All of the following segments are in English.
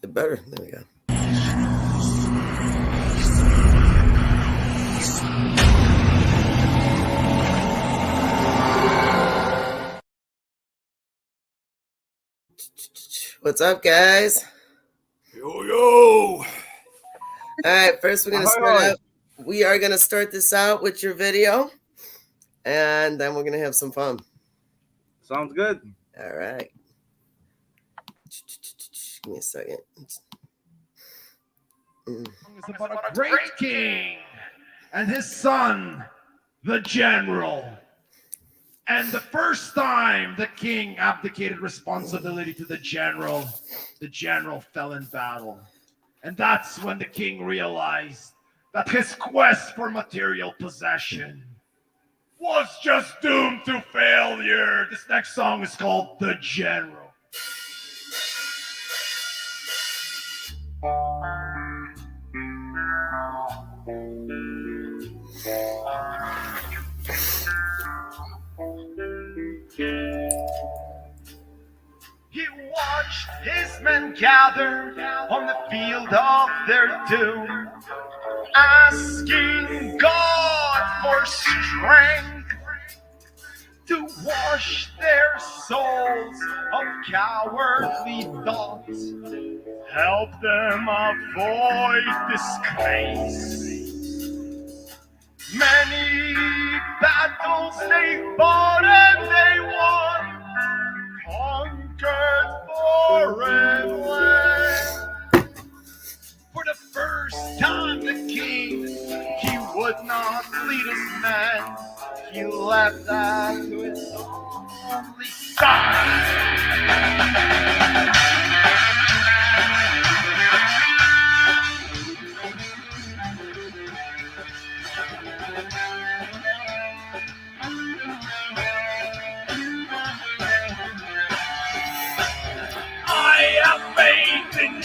It better. There we go. What's up, guys? Yo, yo. All right, first we're going to start out. We are going to start this out with your video, and then we're going to have some fun. Sounds good. All right. Give me a second. It's about a great king and his son, the general. And the first time the king abdicated responsibility to the general fell in battle. And that's when the king realized that his quest for material possession was just doomed to failure. This next song is called The General. He watched his men gather on the field of their doom, asking God for strength to wash their souls of cowardly thoughts, help them avoid disgrace. Many battles they fought and they won, conquered foreign land. For the first time the king, he would not lead his men. He left that to his only son.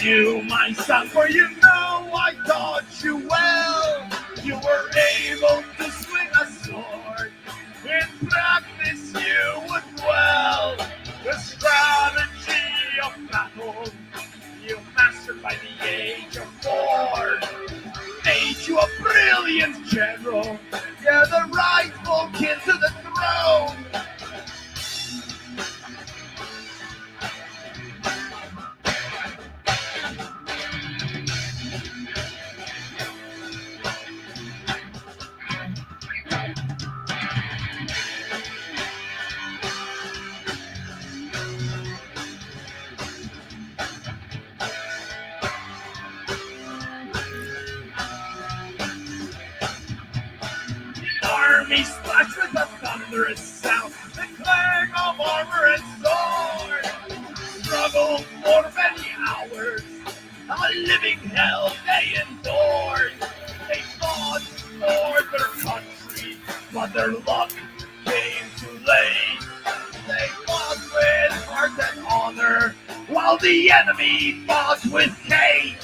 You, my son, for you know I taught you well. You were able to swing a sword. In practice, you would well. The strategy of battle you mastered by the age of 4. Made you a brilliant general. You're the rightful kin to the throne. Splashed with a thunderous sound, the clang of armor and sword. Struggled for many hours, a living hell they endured. They fought for their country, but their luck came too late. They fought with heart and honor, while the enemy fought with hate.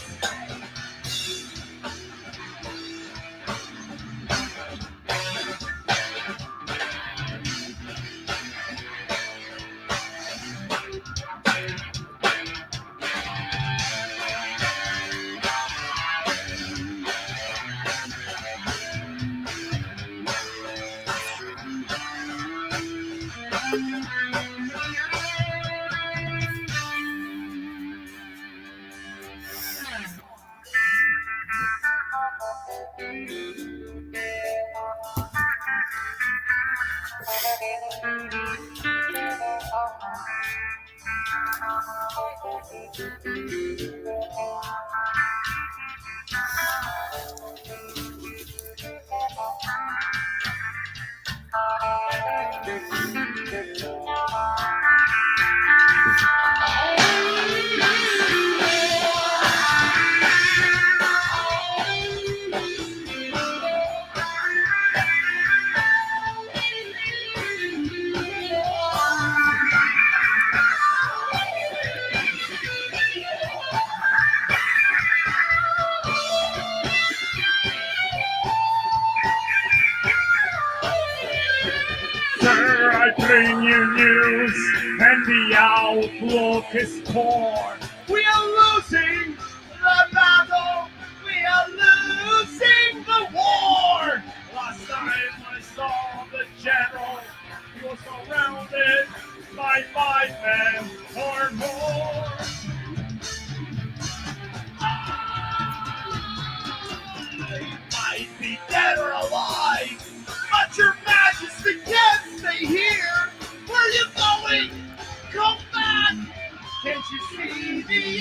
bring you news, and the outlook is poor. We are losing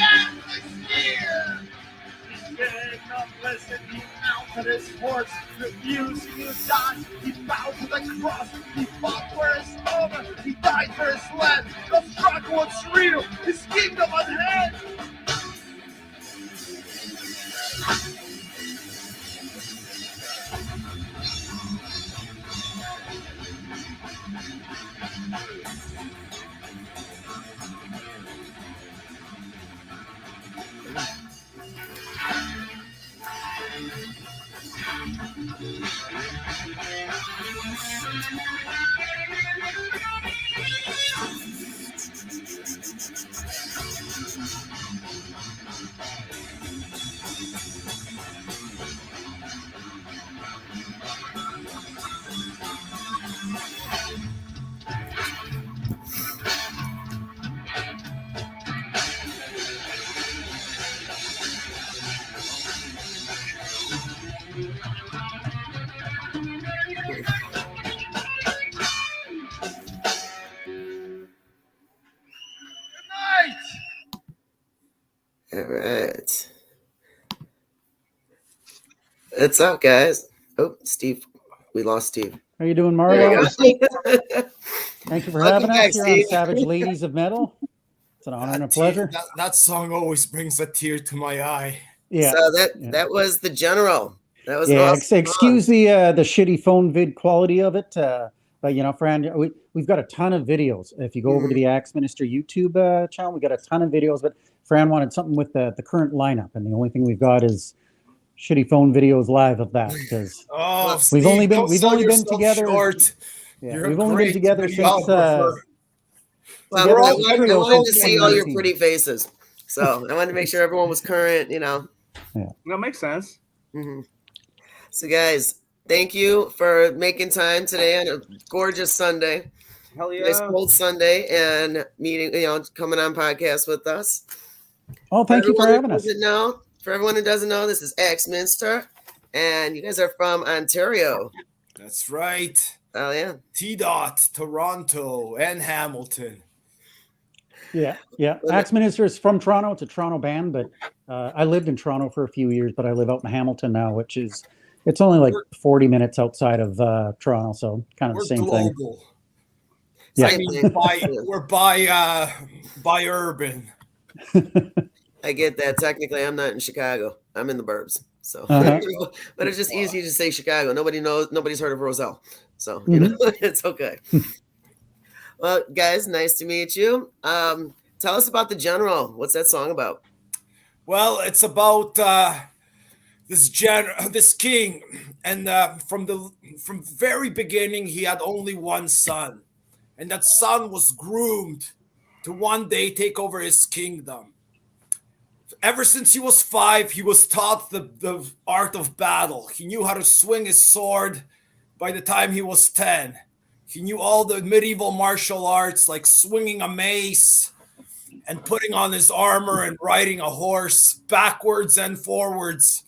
atmosphere. Getting unpleasant, he mounted his horse, refusing to die. He bowed to the cross, he fought for his home, he died for his land. The struggle was real, his kingdom at hand. All right. What's up, guys? Oh, Steve. We lost Steve. How you doing, Mario? Thank you for having us here on Savage Ladies of Metal. It's an honor and a pleasure. That song always brings a tear to my eye. Yeah. So that was the General. That was excuse the shitty phone vid quality of it, but you know, Fran, we've got a ton of videos. If you go over to the Axe Minister YouTube channel, we got a ton of videos. But Fran wanted something with the current lineup, and the only thing we've got is shitty phone videos live of that because we've only been together. Yeah, we've only been together since. Well, I wanted to see all your pretty faces, so I wanted to make sure everyone was current. You know. Yeah. That makes sense. Mm-hmm. So, guys, thank you for making time today on a gorgeous Sunday. Hell yeah. Nice cold Sunday and coming on podcast with us. Oh, thank you for having us. For everyone who doesn't know, this is Axe Minster, and you guys are from Ontario. That's right. Oh, yeah. T-Dot, Toronto, and Hamilton. Yeah. Axe Minister is from Toronto. It's a Toronto band, but I lived in Toronto for a few years, but I live out in Hamilton now, it's only like 40 minutes outside of Toronto, so kind of the same global thing. Yeah. I mean, we're by urban. I get that. Technically, I'm not in Chicago. I'm in the burbs. So, but it's just easy to say Chicago. Nobody's heard of Roselle. So, it's okay. Well, guys, nice to meet you. Tell us about the General. What's that song about? Well, it's about this king, and from the very beginning, he had only one son, and that son was groomed to one day take over his kingdom. Ever since he was 5, he was taught the art of battle. He knew how to swing his sword by the time he was 10. He knew all the medieval martial arts, like swinging a mace and putting on his armor and riding a horse backwards and forwards.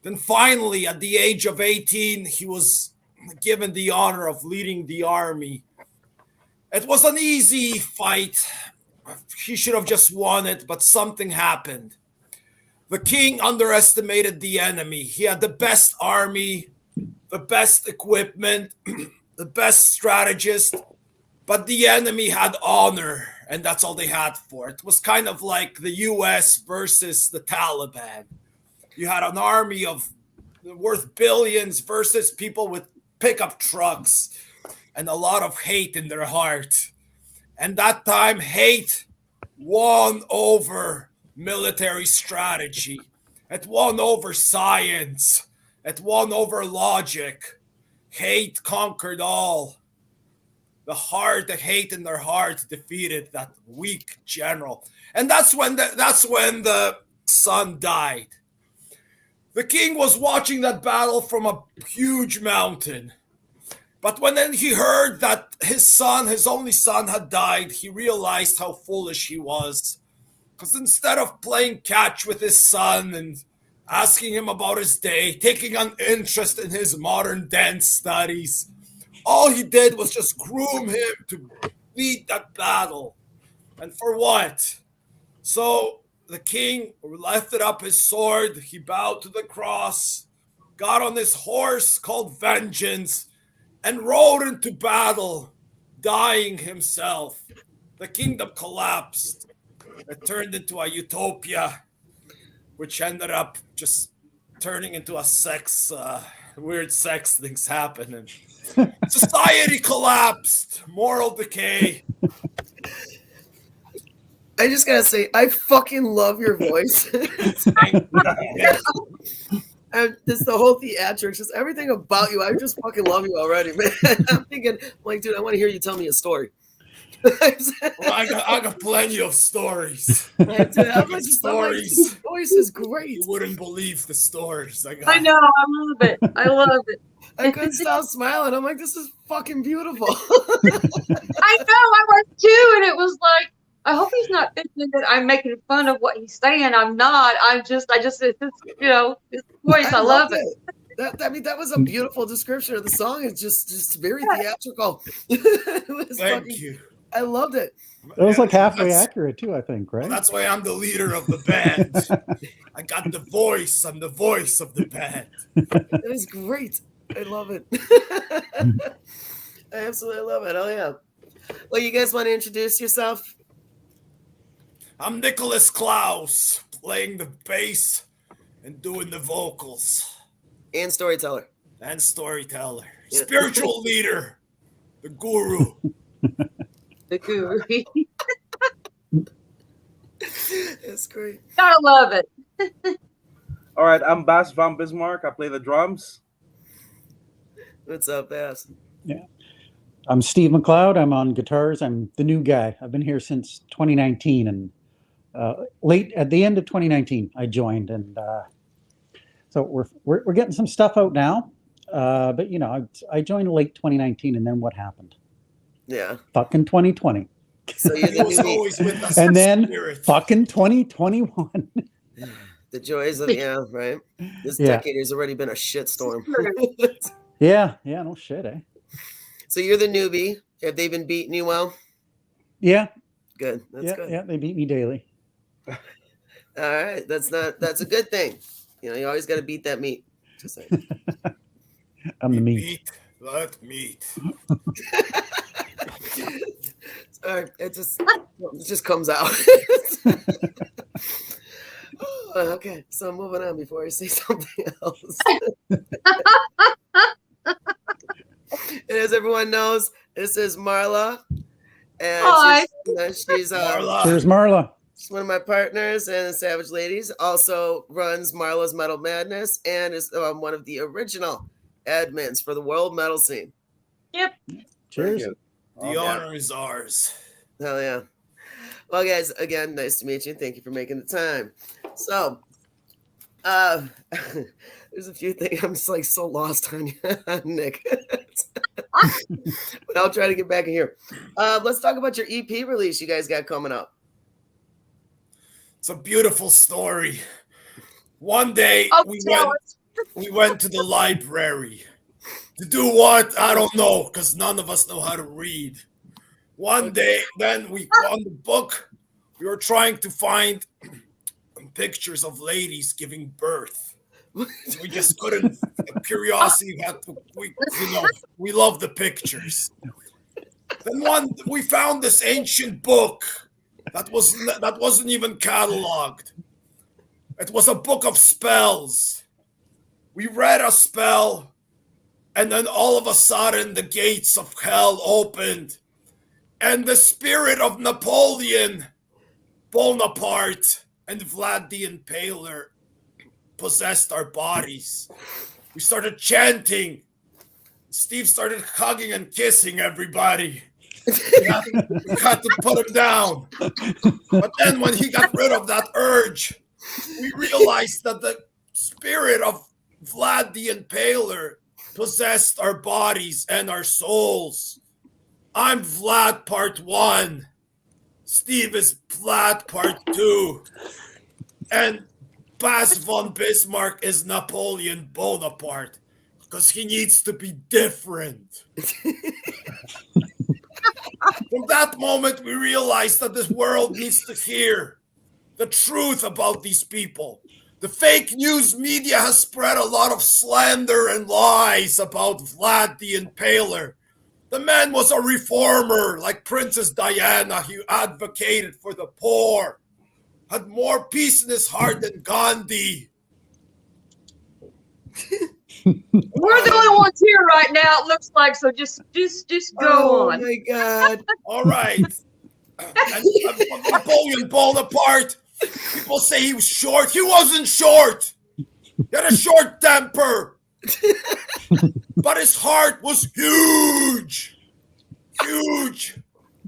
Then finally, at the age of 18, he was given the honor of leading the army. It was an easy fight. He should have just won it, but something happened. The king underestimated the enemy. He had the best army, the best equipment, the best strategist, but the enemy had honor, and that's all they had for it. It was kind of like the US versus the Taliban. You had an army of worth billions versus people with pickup trucks and a lot of hate in their heart. And that time, hate won over military strategy. It won over science. It won over logic. Hate conquered all. The hate in their heart defeated that weak general. And that's when the son died. The king was watching that battle from a huge mountain. But when then he heard that his only son had died, he realized how foolish he was. Because instead of playing catch with his son and asking him about his day, taking an interest in his modern dance studies, all he did was just groom him to beat that battle. And for what? So the king lifted up his sword. He bowed to the cross, got on his horse called Vengeance, and rode into battle, dying himself. The kingdom collapsed. It turned into a utopia, which ended up just turning into a weird sex things happen. And society collapsed, moral decay. I just gotta say, I fucking love your voice. And this the whole theatrics, just everything about you. I just fucking love you already, man. I'm thinking, like, dude, I want to hear you tell me a story. Well, I got plenty of stories. Dude, I'm like, Stories. this voice is great. You wouldn't believe the stories I got. I know. I love it. I love it. I couldn't stop smiling. I'm like, this is fucking beautiful. I know. I was too, and it was like, I hope he's not thinking that I'm making fun of what he's saying. I'm not. I just, it's his voice. I love it. That was a beautiful description of the song. It's just very theatrical. Thank you. I loved it. It was like halfway accurate too, I think, right? Well, that's why I'm the leader of the band. I got the voice. I'm the voice of the band. That is great. I love it. I absolutely love it. Oh yeah. Well, you guys want to introduce yourself? I'm Nicholas Klaus, playing the bass and doing the vocals. And storyteller. And storyteller. Yeah. Spiritual leader. The guru. The guru. That's great. Gotta love it. All right, I'm Bas von Bismarck. I play the drums. What's up, Bass? Yeah. I'm Steve McLeod. I'm on guitars. I'm the new guy. I've been here since 2019, and late at the end of 2019, I joined, and so we're getting some stuff out now. But I joined late 2019, and then what happened? Yeah. Fucking 2020. So you're He the was new me. always with us. And then Spirit. fucking 2021. The joys of right. This Yeah. decade has already been a shitstorm. Yeah, no shit, eh? So you're the newbie. Have they been beating you well? Yeah, Good. That's good. yeah, they beat me daily. All right. That's a good thing. You always got to beat that meat. Just saying. I'm the meat. Meat. Let meat. Sorry, it just comes out. Okay, so moving on before I say something else. And as everyone knows, this is Marla, and Hi. she's Marla. Here's Marla. she's one of my partners and the Savage Ladies. Also runs Marla's Metal Madness and is one of the original admins for the world metal scene. Yep. Cheers. The honor is ours. Hell yeah. Well, guys, again, nice to meet you. Thank you for making the time. So, there's a few things. I'm just like so lost on you, Nick. But I'll try to get back in here. Let's talk about your EP release you guys got coming up. It's a beautiful story. One day Oh, we went to the library. To do what? I don't know, because none of us know how to read. One day, then we found the book. We were trying to find pictures of ladies giving birth. We just couldn't. Curiosity had to. We love the pictures. Then we found this ancient book that wasn't even cataloged. It was a book of spells. We read a spell, and then all of a sudden the gates of hell opened, and the spirit of Napoleon Bonaparte and Vlad the Impaler possessed our bodies. We started chanting. Steve started hugging and kissing everybody. We had to put him down. But then when he got rid of that urge, we realized that the spirit of Vlad the Impaler possessed our bodies and our souls. I'm Vlad Part 1. Steve is Vlad Part 2. And Bas von Bismarck is Napoleon Bonaparte. Because he needs to be different. From that moment, we realized that this world needs to hear the truth about these people. The fake news media has spread a lot of slander and lies about Vlad the Impaler. The man was a reformer like Princess Diana. He advocated for the poor, had more peace in his heart than Gandhi. We're the only ones here right now, it looks like, so just go on. Oh my God. All right. And Napoleon Bonaparte, people say he was short. He wasn't short. He had a short temper. But his heart was huge. Huge.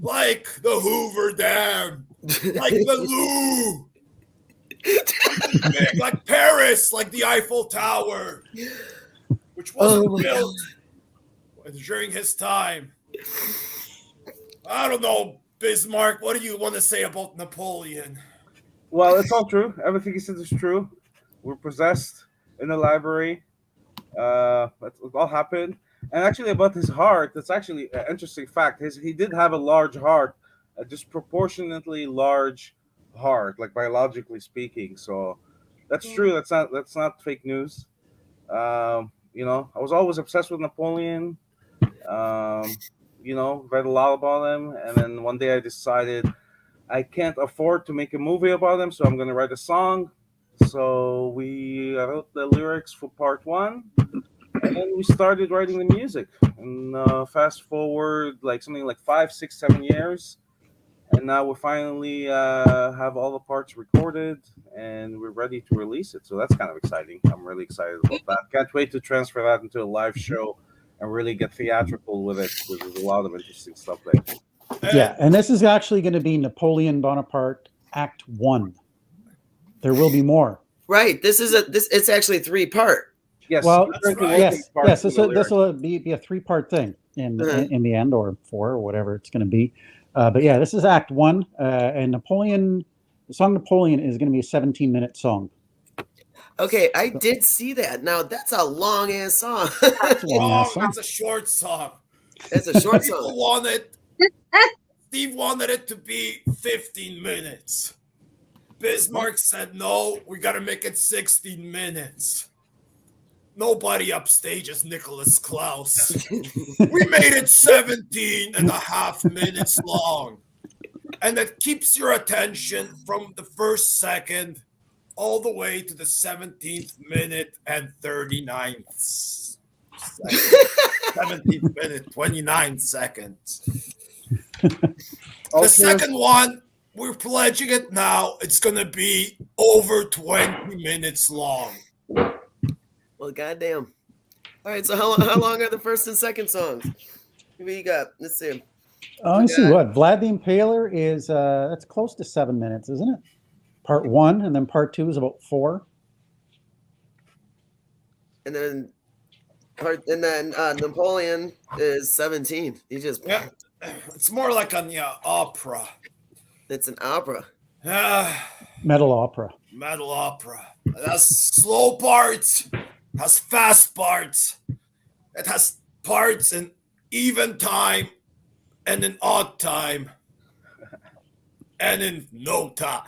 Like the Hoover Dam. Like the Louvre. Big, like Paris, like the Eiffel Tower. Which wasn't built during his time. I don't know, Bismarck. What do you want to say about Napoleon? Well, it's all true. Everything he said is true. We're possessed in the library. It all happened. And actually, about his heart, that's actually an interesting fact. He did have a large heart, a disproportionately large heart, like biologically speaking. So that's true. That's not fake news. I was always obsessed with Napoleon. Read a lot about him, and then one day I decided I can't afford to make a movie about him, so I'm going to write a song. So we wrote the lyrics for part one, and then we started writing the music. And fast forward something like 5, 6, 7 years, and now we finally have all the parts recorded, and we're ready to release it. So that's kind of exciting. I'm really excited about that. Can't wait to transfer that into a live show and really get theatrical with it, because there's a lot of interesting stuff there. Yeah, and this is actually going to be Napoleon Bonaparte Act One. There will be more. Right. It's actually 3-part. Yes. Well, Right. yes. This will be a 3-part thing in the end, or 4, or whatever it's going to be. But yeah, this is Act One, and the song Napoleon is going to be a 17-minute song. Okay, I did see that. Now that's a long ass song. That's a short song. It's a short People song. Steve wanted it to be 15 minutes. Bismarck said, no, we got to make it 16 minutes. Nobody upstages Nicholas Klaus. We made it 17 and a half minutes long. And it keeps your attention from the first second all the way to the 17th minute and 39th second. 17th minute, 29 seconds. The second one, we're pledging it now. It's going to be over 20 minutes long. Well, goddamn. All right, so how long are the first and second songs? What you got? Let's see. Let me see what Vlad the Impaler is. That's close to 7 minutes, isn't it? Part 1, and then part 2 is about 4. And then Napoleon is 17. It's more like an opera. It's an opera. Metal opera. Metal opera. It has slow parts, has fast parts. It has parts in even time and in odd time and in no time.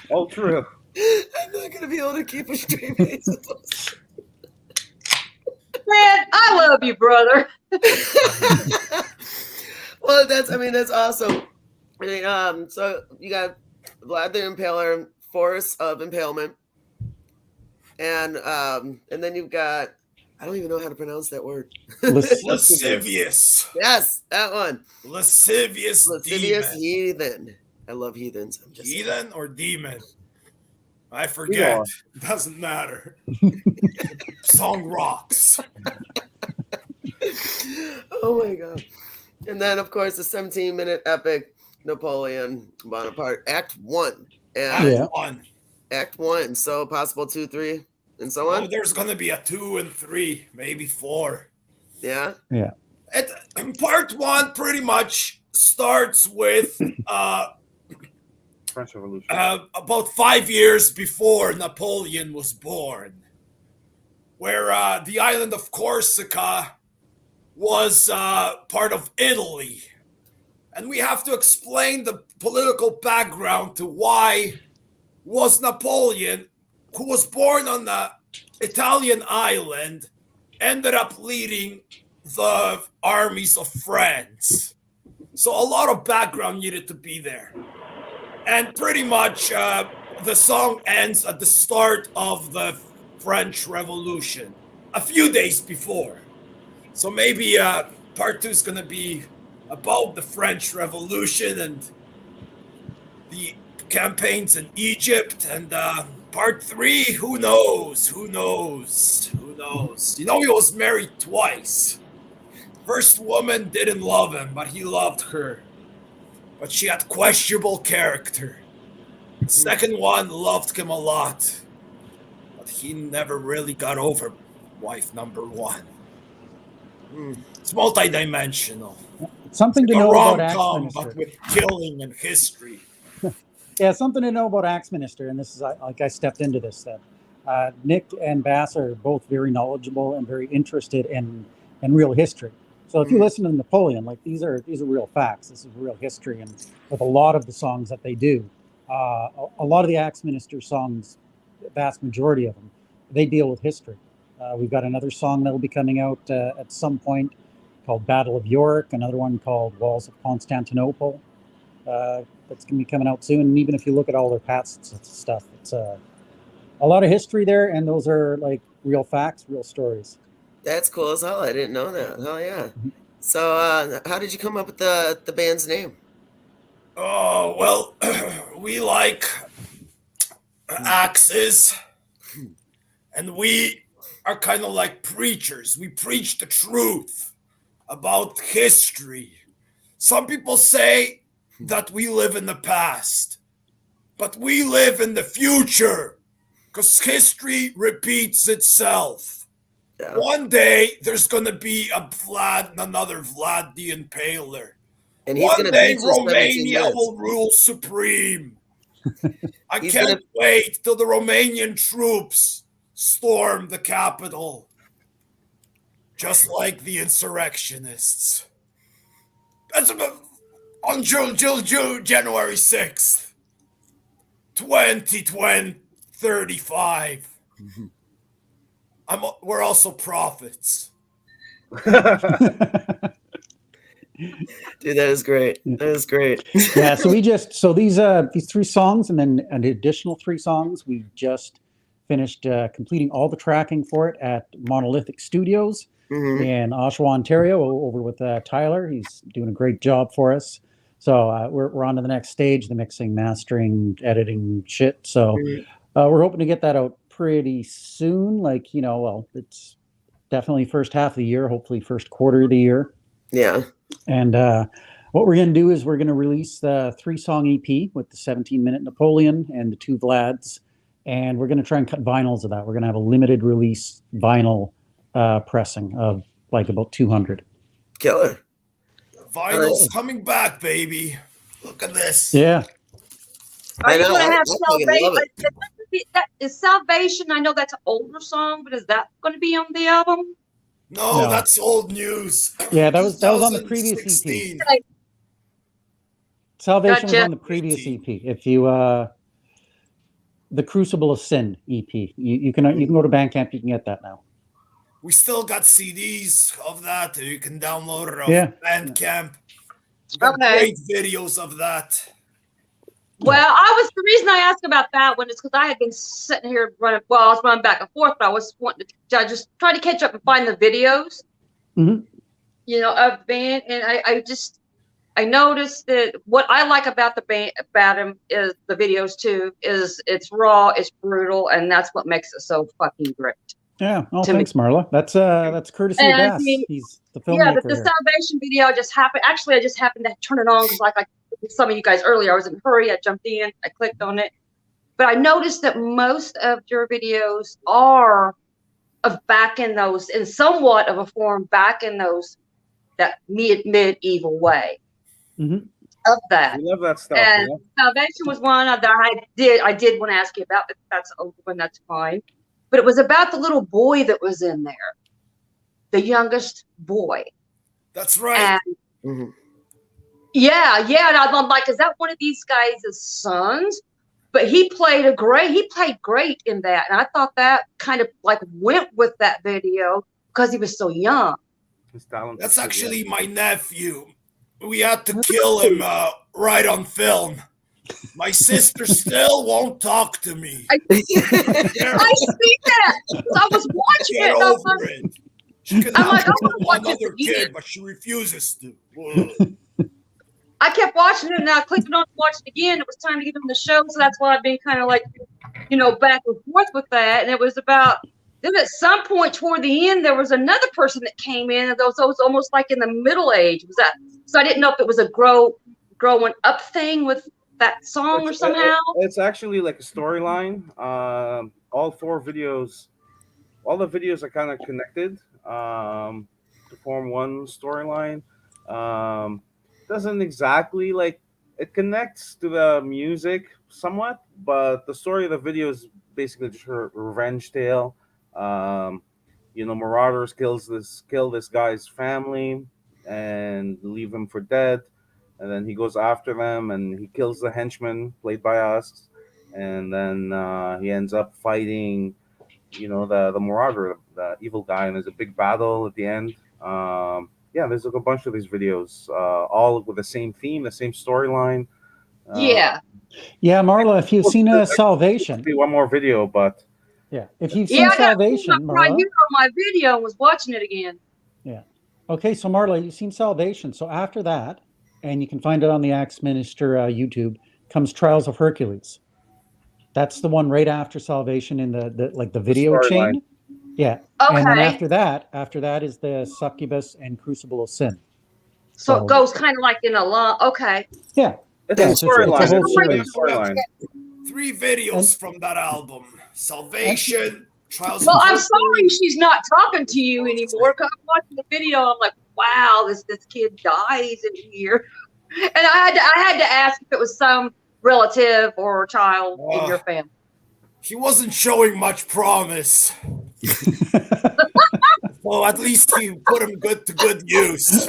All true. I'm not going to be able to keep a straight face. Man, I love you, brother. Well, that's awesome. So you got Vlad the Impaler, Force of Impalement, and then you've got, I don't even know how to pronounce that word. Lascivious. Yes, that one. Lascivious demon. Heathen. I love heathens. Heathen or demon? I forget. It doesn't matter. Song rocks. Oh my god. And then of course the 17-minute epic Napoleon Bonaparte Act One. Act One. So possible 2, 3, and so on. There's gonna be a 2 and 3, maybe 4. Yeah. Part 1 pretty much starts with French Revolution. About 5 years before Napoleon was born, where the island of Corsica was part of Italy. And we have to explain the political background to why was Napoleon, who was born on the Italian island, ended up leading the armies of France. So a lot of background needed to be there. And pretty much the song ends at the start of the French Revolution, a few days before. So maybe part 2 is going to be about the French Revolution and the campaigns in Egypt. And part 3, who knows? Who knows? Who knows? You know, he was married twice. First woman didn't love him, but he loved her. But she had questionable character. The second one loved him a lot, but he never really got over wife number 1. It's multidimensional. Something It's to like know a about Axe rom-com, Minister. but with killing and history. Yeah, something to know about Axe Minister, and this is like I stepped into this. That Nick and Bass are both very knowledgeable and very interested in real history. So if you listen to Napoleon, like these are real facts. This is real history, and with a lot of the songs that they do, a lot of the Axe Minister songs, the vast majority of them, they deal with history. We've got another song that will be coming out at some point called Battle of York, another one called Walls of Constantinople. That's going to be coming out soon. And even if you look at all their past stuff, it's a lot of history there, and those are like real facts, real stories. That's cool as hell. I didn't know that. Hell yeah. So how did you come up with the band's name? Oh, well, we like axes, and we are kind of like preachers. We preach the truth about history. Some people say that we live in the past, but we live in the future because history repeats itself. Yeah. One day there's going to be another Vlad the Impaler. And one day Romania will rule supreme. I can't wait till the Romanian troops storm the capital, just like the insurrectionists. That's on January 6th, 2035. We're also prophets. Dude, that is great. That is great. Yeah, so these 3 songs and then an additional 3 songs, we just finished completing all the tracking for it at Monolithic Studios in Oshawa, Ontario, over with Tyler. He's doing a great job for us. So we're on to the next stage, the mixing, mastering, editing shit. So we're hoping to get that out pretty soon. Like, well, it's definitely first half of the year, hopefully first quarter of the year. Yeah. And what we're going to do is we're going to release the 3-song EP with the 17-minute Napoleon and the 2 Vlads. And we're going to try and cut vinyls of that. We're going to have a limited release vinyl pressing of like about 200. Killer. Vinyl's coming back, baby. Look at this. Yeah. Are you going to have Salvation? Is Salvation, I know that's an older song, but is that going to be on the album? No, that's old news. Yeah, that was on the previous EP. Salvation was on the previous EP. If you the Crucible of Sin EP, you can go to Bandcamp. You can get that now. We still got CDs of that. You can download it on Bandcamp. Great videos of that. Well, the reason I asked about that one is because I had been sitting here I was running back and forth, but I was wanting to just try to catch up and find the videos, of the band. And I noticed that what I like about the band, about him, is the videos too, is it's raw, it's brutal, and that's what makes it so fucking great. Yeah. Oh, thanks, Marla. That's courtesy of Bass. He's the filmmaker. Yeah, but the Salvation video I just happened to turn it on because like some of you guys earlier, I was in a hurry. I jumped in, I clicked on it, but I noticed that most of your videos are back in those, in somewhat of a form, back in those that medieval way of that. I love that stuff. And Salvation was one that I did want to ask you about. If that's open, that's fine. But it was about the little boy that was in there, the youngest boy. That's right. Yeah, and I'm like, is that one of these guys' sons? But he played great in that, and I thought that kind of like went with that video because he was so young. His talent. That's actually my nephew. We had to kill him right on film. My sister still won't talk to me. I see that. I was watching Get it. over it. She could I'm have like, I want to watch another it again. kid, but she refuses to. Ugh. I kept watching it, and I clicked on to watch it again. It was time to give him the show, so that's why I've been kind of like, back and forth with that. And it was about then at some point toward the end, there was another person that came in, and those almost like in the middle age. Was that? So I didn't know if it was a growing up thing with that song or somehow. It's actually like a storyline. All the videos are kind of connected to form one storyline. Doesn't exactly like it connects to the music somewhat, but the story of the video is basically just a revenge tale. Marauders kill this guy's family and leave him for dead, and then he goes after them and he kills the henchman played by us, and then he ends up fighting, the marauder, the evil guy, and there's a big battle at the end. There's like a bunch of these videos, all with the same theme, the same storyline. Yeah, Marla, if you've seen Salvation, one more video, but if you've seen Salvation, Marla, you on my video and was watching it again. Yeah. Okay, so Marla, you've seen Salvation. So after that, and you can find it on the Axe Minister YouTube, comes Trials of Hercules. That's the one right after Salvation in the video chain. Yeah. Okay. And then after that is the Succubus and Crucible of Sin. So it goes kind of like in a long. Okay. Yeah. It's a storyline. 3 videos from that album: Salvation, Trials. Well, I'm sorry she's not talking to you anymore. Cause I'm watching the video. I'm like, wow, this kid dies in here, and I had to ask if it was some relative or child in your family. He wasn't showing much promise. Well, at least he put him to good use.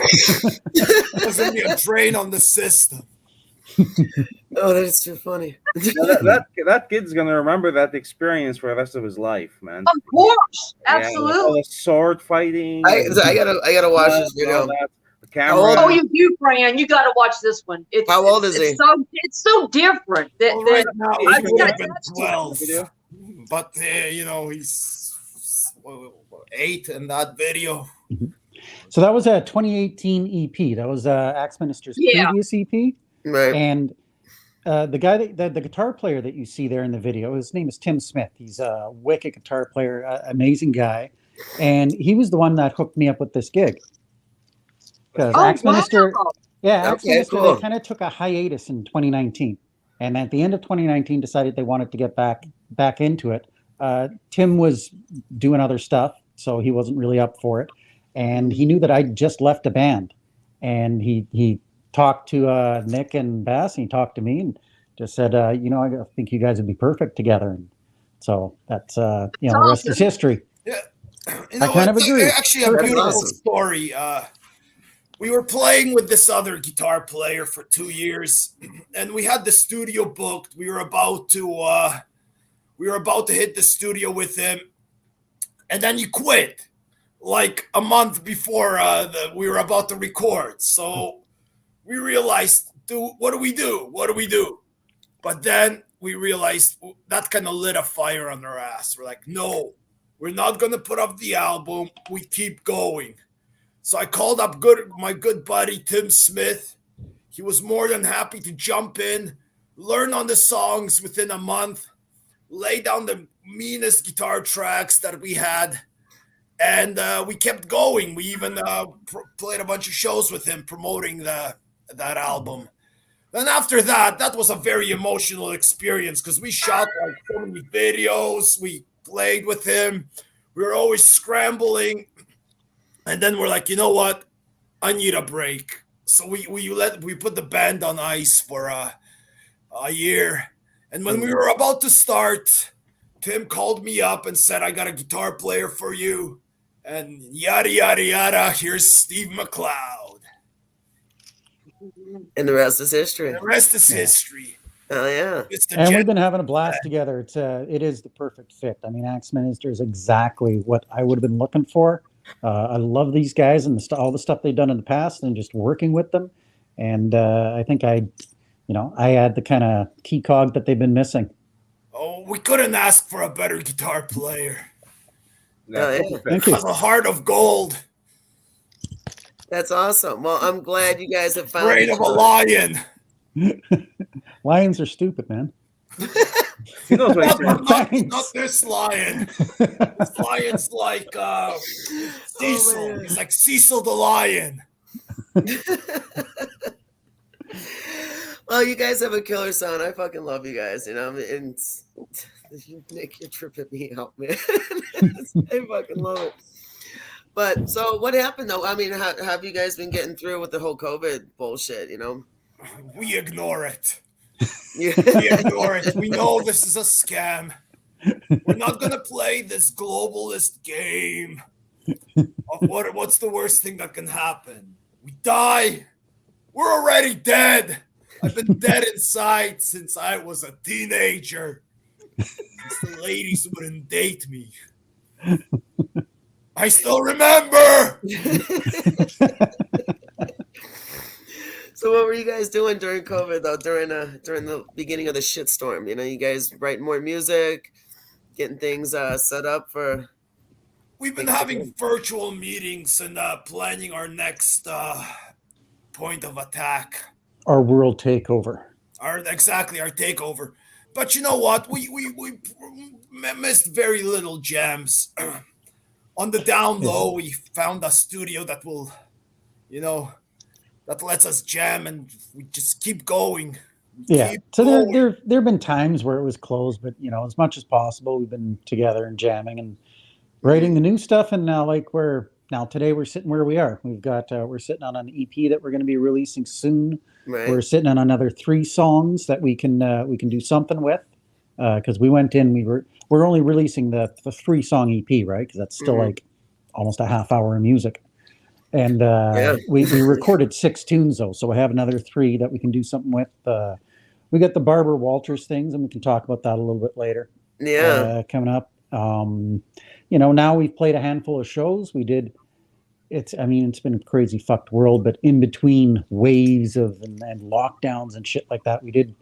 Wasn't he a drain on the system? Oh, that's too funny. that kid's gonna remember that experience for the rest of his life, man. Of course, absolutely. All the sword fighting. I gotta watch this video. The camera. Oh, you do, Fran. You got to watch this one. How old is he? It's so different. Right now, I've got been 12, but he's 8 in that video. So that was a 2018 EP. That was Axe Minister's previous EP. Right. And the guy, the guitar player that you see there in the video, his name is Tim Smith. He's a wicked guitar player, amazing guy. And he was the one that hooked me up with this gig. Because Axe Minister, Axe Minister, they kind of took a hiatus in 2019. And at the end of 2019, decided they wanted to get back into it. Tim was doing other stuff, so he wasn't really up for it. And he knew that I just left a band. And he talked to Nick and Bass, and he talked to me and just said, I think you guys would be perfect together. And so that's, the rest is history. Yeah. I kind of agree. Actually, a beautiful story. We were playing with this other guitar player for 2 years, and we had the studio booked. We were about to hit the studio with him, and then he quit like a month before we were about to record. So we realized, what do we do? But then we realized that kind of lit a fire on our ass. We're like, no, we're not going to put up the album. We keep going. So I called up my good buddy, Tim Smith. He was more than happy to jump in, learn on the songs within a month, lay down the meanest guitar tracks that we had. And we kept going. We even played a bunch of shows with him promoting that album. Then after that was a very emotional experience because we shot like so many videos. We played with him. We were always scrambling. And then we're like, you know what? I need a break. So we put the band on ice for a year. And when we were about to start, Tim called me up and said, I got a guitar player for you. And yada, yada, yada. Here's Steve McLeod. And the rest is history. The rest is history. Oh yeah. And we've been having a blast together. It is the perfect fit. I mean, Axe Minister is exactly what I would have been looking for. I love these guys and all the stuff they've done in the past, and just working with them. And I think I had the kind of key cog that they've been missing. Oh, we couldn't ask for a better guitar player. Thank you. Has a heart of gold. That's awesome. Well, I'm glad you guys have found Afraid of a lion. Lions are stupid, man. He knows what he's not this lion. This lion's like Cecil. He's like Cecil the lion. Well, you guys have a killer sound. I fucking love you guys. You know, and Nick, you're tripping me out, man. I fucking love it. But so, what happened though? I mean, how have you guys been getting through with the whole COVID bullshit? You know, we ignore it. Yeah. We ignore it. We know this is a scam. We're not gonna play this globalist game of what's the worst thing that can happen. We die. We're already dead. I've been dead inside since I was a teenager. Since the ladies wouldn't date me. I still remember. So what were you guys doing during COVID though? During the beginning of the shitstorm, you know, you guys writing more music, getting things set up for. We've been having virtual meetings and planning our next point of attack. Our world takeover. Our takeover. But you know what? We missed very little gems. On the down low, we found a studio that will, that lets us jam, and we just keep going. So there have been times where it was closed, but as much as possible, we've been together and jamming and writing the new stuff. And now, today we're sitting where we are. We're sitting on an EP that we're going to be releasing soon. Right. We're sitting on another 3 songs that we can do something with, because we went in. We're only releasing the 3-song EP, right? Because that's still like almost a half hour of music. And we recorded 6 tunes though, so we have another 3 that we can do something with. We got the Barbara Walters things, and we can talk about that a little bit later. Yeah, coming up. Now we've played a handful of shows. It's been a crazy fucked world, but in between waves and lockdowns and shit like that, we did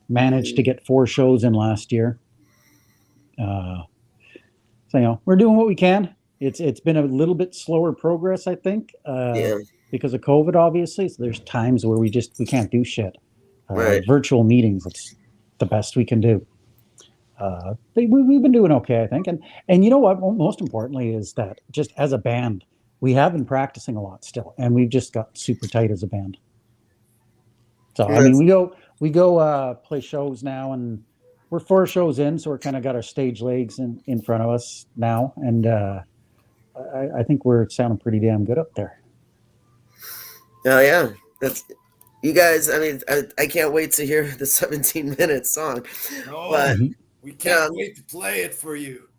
manage to get 4 shows in last year. So we're doing what we can. It's been a little bit slower progress, I think, because of COVID, obviously. So there's times where we can't do shit. Virtual meetings, it's the best we can do. We've been doing okay, I think. And you know what? Most importantly is that just as a band, we have been practicing a lot still, and we've just got super tight as a band. So we go play shows now, and we're 4 shows in, so we're kind of got our stage legs in front of us now, and I think we're sounding pretty damn good up there. Oh yeah, that's you guys. I mean, I can't wait to hear the 17-minute song. No, but we can't wait to play it for you.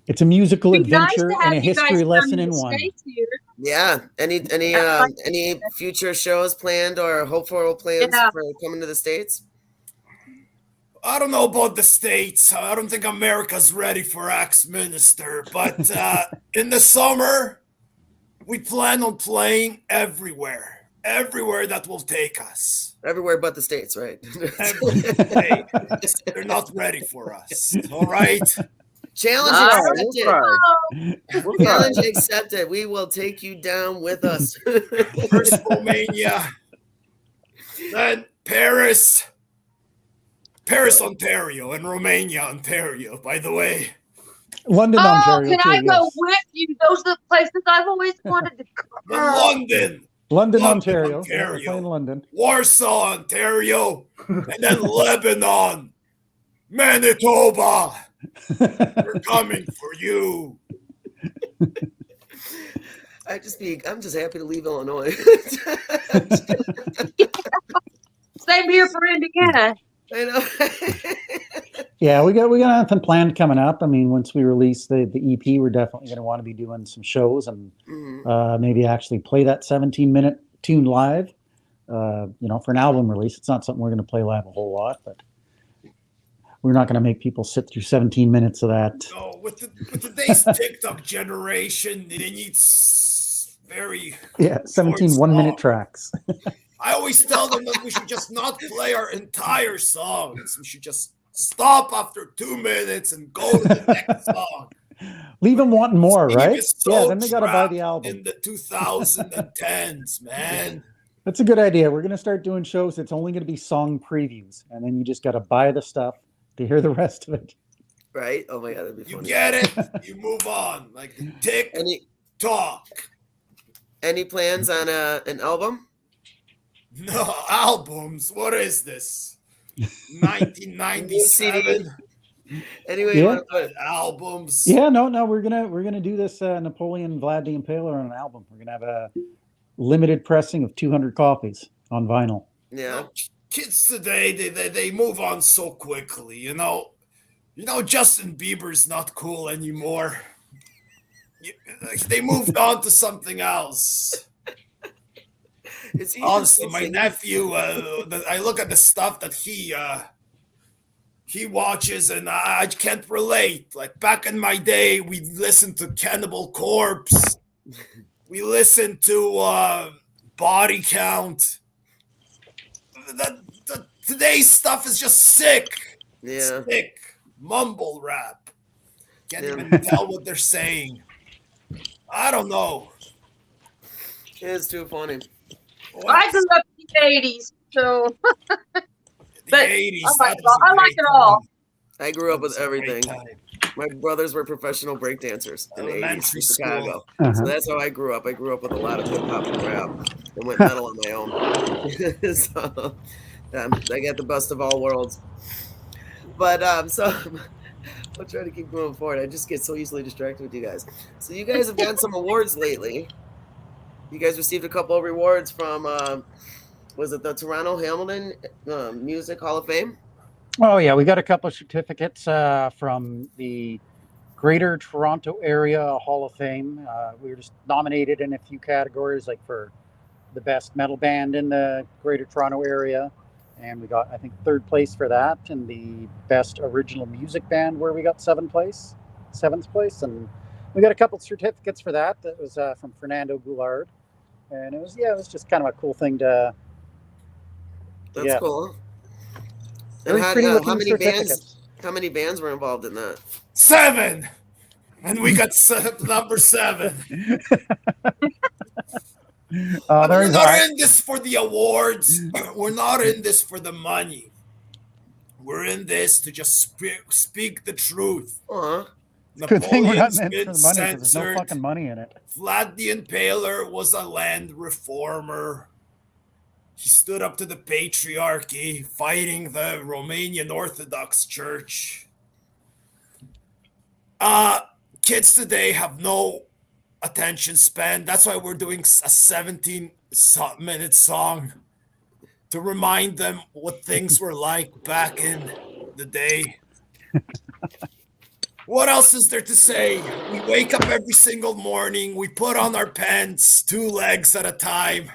It's a musical adventure and a history lesson in one. Yeah. Any future shows planned or hopeful plans for coming to the States? I don't know about the States. I don't think America's ready for Axe Minister. But in the summer, we plan on playing everywhere. Everywhere that will take us. Everywhere but the States, right? They're not ready for us. All right? Challenge accepted. Challenge accepted. We will take you down with us. First Romania, then Paris, Ontario, and Romania, Ontario, by the way. London, Ontario. Can I go with you? Those are the places I've always wanted to go. London, Ontario. Playing London. Warsaw, Ontario, and then Lebanon, Manitoba. We're coming for you. I'm just happy to leave Illinois. Same here for Indiana. I know. Yeah, we got nothing planned coming up. I mean, once we release the EP, we're definitely going to want to be doing some shows and maybe actually play that 17-minute tune live. for an album release. It's not something we're going to play live a whole lot, but we're not going to make people sit through 17 minutes of that. No, with today's TikTok generation, they need very 17 1-minute tracks. I always tell them that we should just not play our entire songs. We should just stop after 2 minutes and go to the next song. Leave them wanting more, right? So then they got to buy the album. In the 2010s, man. That's a good idea. We're going to start doing shows that's only going to be song previews, and then you just got to buy the stuff to hear the rest of it. Right? Oh my God, that'd be funny. You get it. You move on. Like tick tock. Any plans on an album? No albums. What is this? 1997. Anyway, you want to put albums? Yeah, no, we're gonna do this Napoleon Vlad the Impaler on an album. We're gonna have a limited pressing of 200 copies on vinyl. Yeah. Kids today, they move on so quickly. You know, Justin Bieber's not cool anymore. They moved on to something else. Honestly, my nephew, I look at the stuff that he watches, and I can't relate. Like back in my day, we listened to Cannibal Corpse. We listened to Body Count. Today's stuff is just sick. Yeah. Sick. Mumble rap. Can't even tell what they're saying. I don't know. It's too funny. I grew up in the 80s, so. The 80s. I like it all. I grew up with everything. My brothers were professional breakdancers in the 80s in Chicago. So that's how I grew up. I grew up with a lot of hip hop and rap and went metal on my own. So I got the best of all worlds. But so I'll try to keep going forward. I just get so easily distracted with you guys. So you guys have gotten some awards lately. You guys received a couple of rewards from, was it the Toronto Hamilton Music Hall of Fame? Oh, yeah. We got a couple of certificates from the Greater Toronto Area Hall of Fame. We were just nominated in a few categories, like for the best metal band in the Greater Toronto Area. And we got, I think, 3rd place for that. And the best original music band, where we got 7th place. And we got a couple of certificates for that. That was from Fernando Goulard. And it was just kind of a cool thing to. That's cool. And how many bands were involved in that? 7, and we got number 7. We're not in this for the awards. We're not in this for the money. We're in this to just speak the truth. Good thing we're not in it for the money, because there's no fucking money in it. Vlad the Impaler was a land reformer. He stood up to the patriarchy, fighting the Romanian Orthodox Church. Kids today have no attention span. That's why we're doing a 17-minute song to remind them what things were like back in the day. What else is there to say? We wake up every single morning. We put on our pants 2 legs at a time.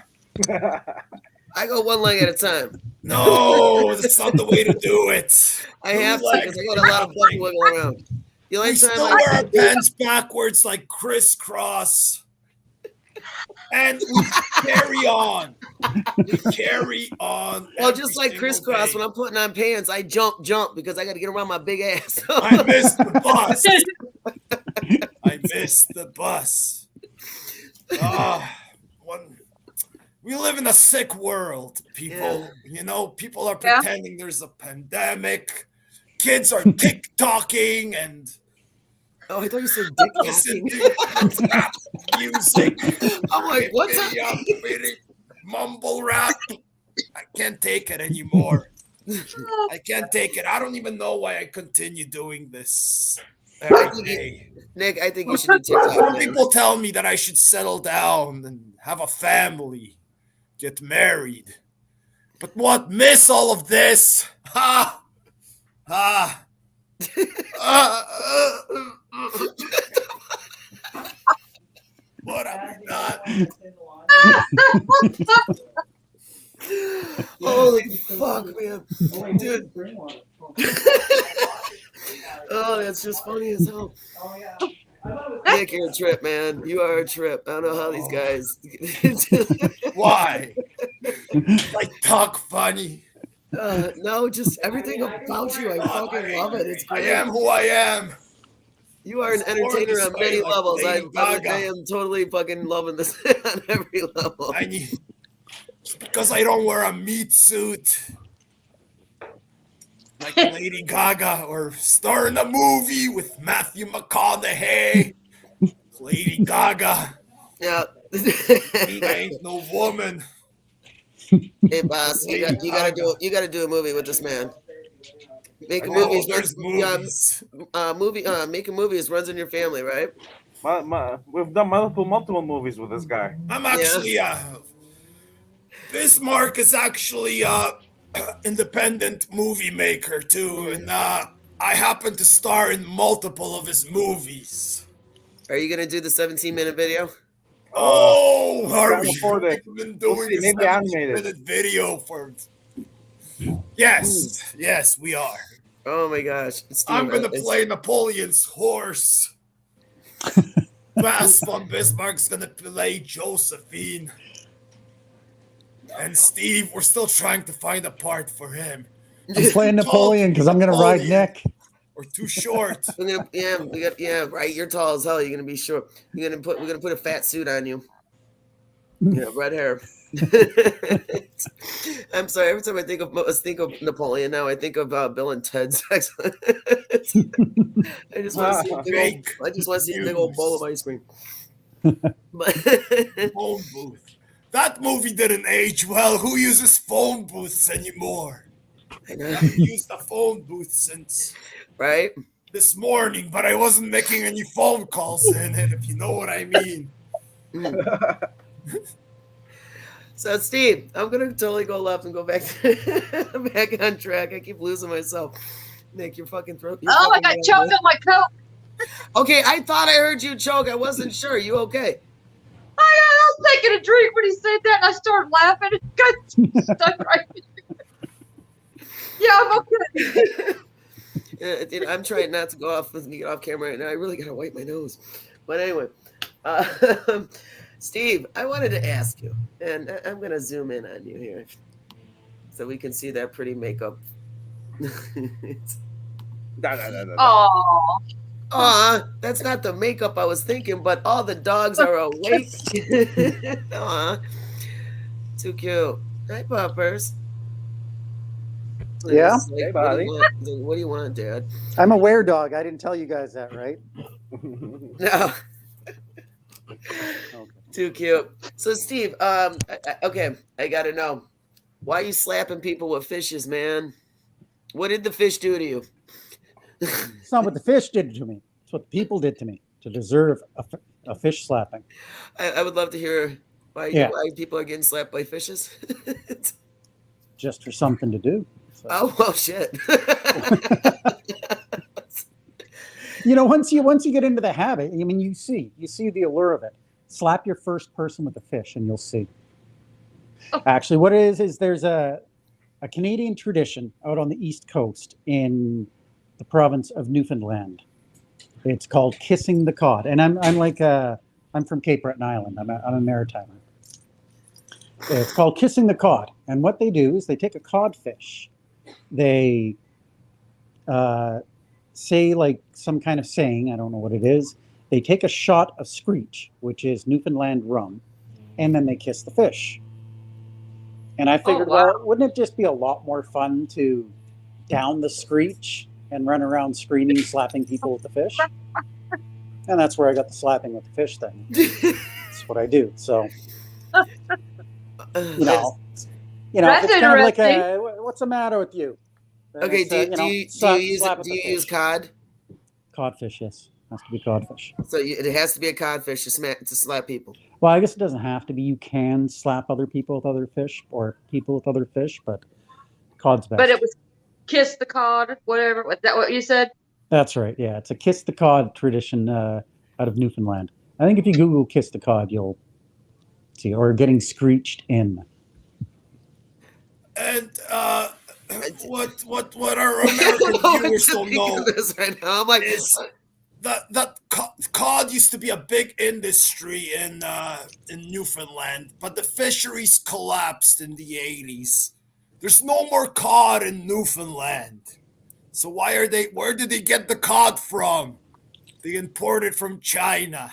I go 1 leg at a time. No, that's not the way to do it. I have to, because I got a lot of butt wiggle around. The only We time still wear our pants backwards like crisscross. And we carry on. We carry on. Well, just like crisscross, when I'm putting on pants, I jump because I got to get around my big ass. I missed the bus. We live in a sick world, people. People are pretending there's a pandemic. Kids are TikToking and. Oh, I thought you said dick rap music. I'm like, what's that? Mumble rap. I can't take it anymore. I can't take it. I don't even know why I continue doing this every day. Nick, I think you should do TikTok. People tell me that I should settle down and have a family, get married. But what? Miss all of this? Ha! Ha! What have we done? fuck, man, dude. Oh, that's just funny as hell. Nick, you're a trip, man. You are a trip. I don't know how these guys. Why? Like talk funny. No, just everything about you. I fucking love it. It's great. I am who I am. You are an entertainer on many levels. I am totally fucking loving this on every level. Because I don't wear a meat suit like Lady Gaga or star in a movie with Matthew McConaughey. Lady Gaga. Yeah. He ain't no woman. Hey boss, you gotta do a movie with this man. Making movies, making movies runs in your family, right? We've done multiple movies with this guy. I'm actually Bismarck is actually independent movie maker too, and I happen to star in multiple of his movies. Are you gonna do the 17-minute video? Oh, Harvey, I've been doing a 17-minute video for. Yes, we are. Oh my gosh! Steve, I'm gonna play Napoleon's horse. Bass von Bismarck's gonna play Josephine. And Steve, we're still trying to find a part for him. I'm playing Napoleon because I'm gonna ride Nick. Or too short. Right. You're tall as hell. You're gonna be short. We're gonna put a fat suit on you. Yeah, red hair. I'm sorry. Every time I think of Napoleon now, I think of Bill and Ted's Excellent. I just want to see a big old bowl of ice cream. Phone booth. That movie didn't age well. Who uses phone booths anymore? I haven't used a phone booth since this morning, but I wasn't making any phone calls in it, if you know what I mean. So, Steve, I'm gonna totally go left and go back back on track. I keep losing myself. Nick, you're fucking throat. I got choked on my coat. Okay, I thought I heard you choke. I wasn't sure. You okay? I was taking a drink when he said that, and I started laughing. It got stuck right in. Yeah, I'm okay. I'm trying not to go off and get off camera right now. I really gotta wipe my nose. But anyway, Steve, I wanted to ask you, and I'm gonna zoom in on you here, so we can see that pretty makeup. Aww. That's not the makeup I was thinking, but all the dogs are awake. Aw, too cute. Hi, puppers. Yeah. Hey, buddy. What do you want, Dad? I'm a were dog. I didn't tell you guys that, right? No. Okay. Too cute. So, Steve, okay, I gotta know, why are you slapping people with fishes, man? What did the fish do to you? It's not what the fish did to me. It's what the people did to me to deserve a fish slapping. I would love to hear why people are getting slapped by fishes. Just for something to do. So. Oh, well, shit. Once you get into the habit, I mean, you see the allure of it. Slap your first person with a fish and you'll see. Oh. Actually, what it is there's a Canadian tradition out on the East Coast in the province of Newfoundland. It's called kissing the cod. And I'm from Cape Breton Island. I'm a maritimer. It's called kissing the cod. And what they do is they take a codfish. They say like some kind of saying, I don't know what it is. They take a shot of screech, which is Newfoundland rum, and then they kiss the fish. And I figured, well, wouldn't it just be a lot more fun to down the screech and run around screaming, slapping people with the fish? And that's where I got the slapping with the fish thing. That's what I do. So, it's kind of like what's the matter with you? Okay, do you use cod? Codfish, yes. It has to be codfish. So it has to be a codfish to slap people. Well, I guess it doesn't have to be. You can slap other people with other fish or people with other fish, but cod's best. But it was kiss the cod, whatever. Was that what you said? That's right. Yeah, it's a kiss the cod tradition out of Newfoundland. I think if you Google kiss the cod, you'll see, or getting screeched in. And what our American viewers don't know right now. I'm like, is that cod used to be a big industry in Newfoundland, but the fisheries collapsed in the 80s. There's no more cod in Newfoundland. So where did they get the cod from? They import it from China.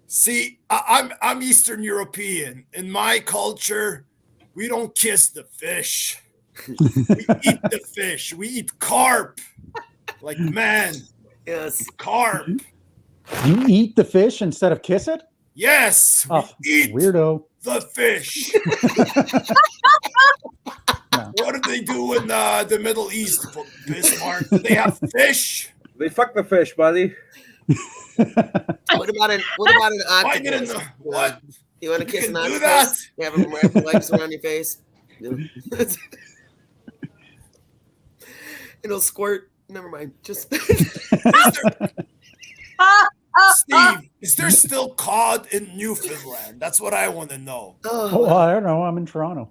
See, I'm Eastern European. In my culture, we don't kiss the fish. We eat the fish. We eat carp. Like, man. yes. Carp. You eat the fish instead of kiss it? Yes. Oh, We eat weirdo. the fish. No. What do they do in the Middle East, Bismarck? Do they have fish? They fuck the fish, buddy. What about an octopus? What? You want to kiss an can do octopus? You have them wrap the legs around your face. It'll squirt. Never mind. Just Steve, is there still cod in Newfoundland? That's what I want to know. Oh, I don't know. I'm in Toronto.